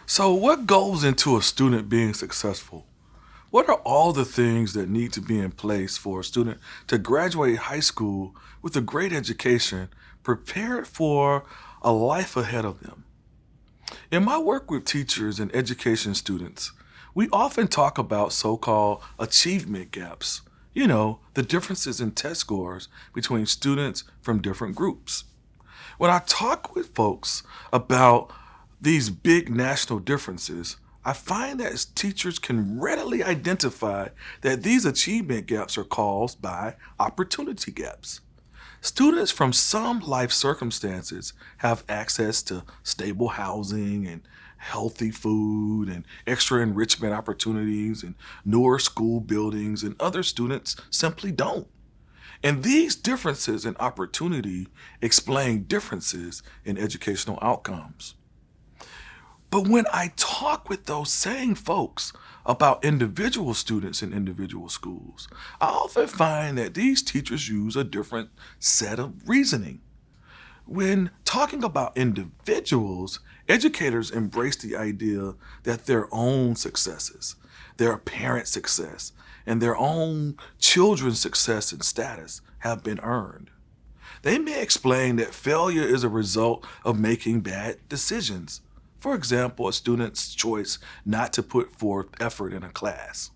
So, what goes into a student being successful? What are all the things that need to be in place for a student to graduate high school with a great education, prepared for a life ahead of them? In my work with teachers and education students, we often talk about so called achievement gaps. The differences in test scores between students from different groups. When I talk with folks about these big national differences, I find that as teachers can readily identify that these achievement gaps are caused by opportunity gaps. Students from some life circumstances have access to stable housing and healthy food and extra enrichment opportunities and newer school buildings, and other students simply don't. And these differences in opportunity explain differences in educational outcomes. But when I talk with those same folks about individual students in individual schools, I often find that these teachers use a different set of reasoning. When talking about individuals, educators embrace the idea that their own successes, their parents' success, and their own children's success and status have been earned. They may explain that failure is a result of making bad decisions. For example, a student's choice not to put forth effort in a class.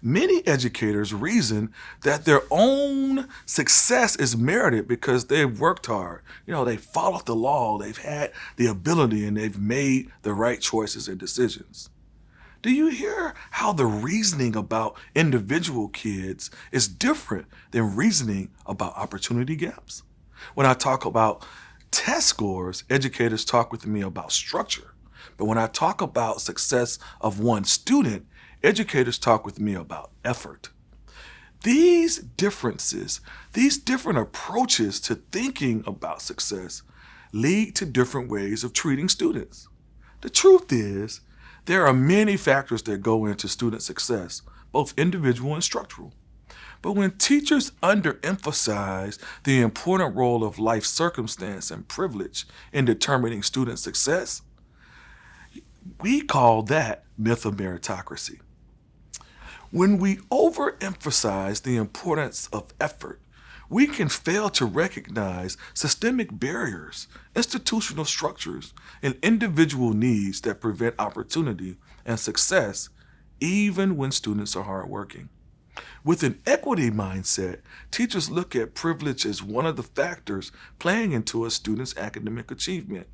Many educators reason that their own success is merited because they've worked hard. They've followed the law, they've had the ability, and they've made the right choices and decisions. Do you hear how the reasoning about individual kids is different than reasoning about opportunity gaps? When I talk about test scores, educators talk with me about structure. But when I talk about success of one student, educators talk with me about effort. These differences, these different approaches to thinking about success lead to different ways of treating students. The truth is, there are many factors that go into student success, both individual and structural. But when teachers underemphasize the important role of life circumstance and privilege in determining student success, we call that myth of meritocracy. When we overemphasize the importance of effort, we can fail to recognize systemic barriers, institutional structures, and individual needs that prevent opportunity and success even when students are hardworking. With an equity mindset, teachers look at privilege as one of the factors playing into a student's academic achievement.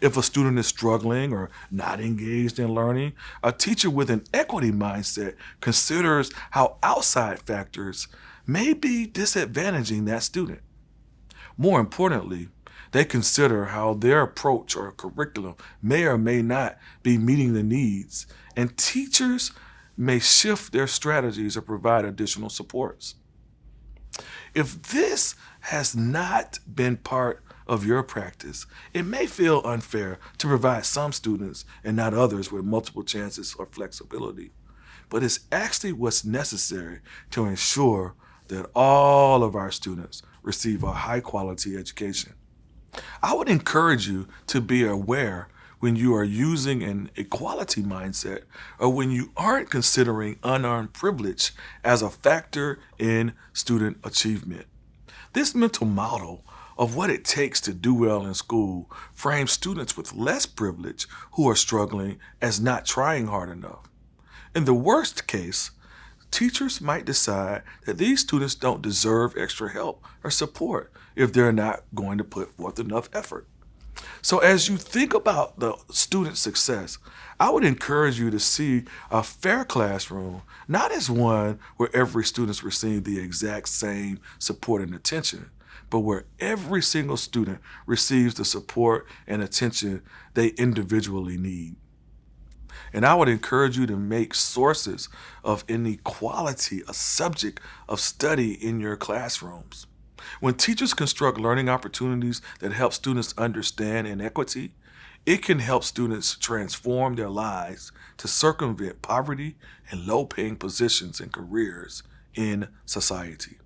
If a student is struggling or not engaged in learning, a teacher with an equity mindset considers how outside factors may be disadvantaging that student. More importantly, they consider how their approach or curriculum may or may not be meeting the needs, and teachers may shift their strategies or provide additional supports. If this has not been part of your practice, it may feel unfair to provide some students and not others with multiple chances or flexibility. But it's actually what's necessary to ensure that all of our students receive a high quality education. I would encourage you to be aware when you are using an equality mindset or when you aren't considering unearned privilege as a factor in student achievement. This mental model of what it takes to do well in school frames students with less privilege who are struggling as not trying hard enough. In the worst case, teachers might decide that these students don't deserve extra help or support if they're not going to put forth enough effort. So as you think about the student success, I would encourage you to see a fair classroom not as one where every student receives the exact same support and attention, but where every single student receives the support and attention they individually need. And I would encourage you to make sources of inequality a subject of study in your classrooms. When teachers construct learning opportunities that help students understand inequity, it can help students transform their lives to circumvent poverty and low-paying positions and careers in society.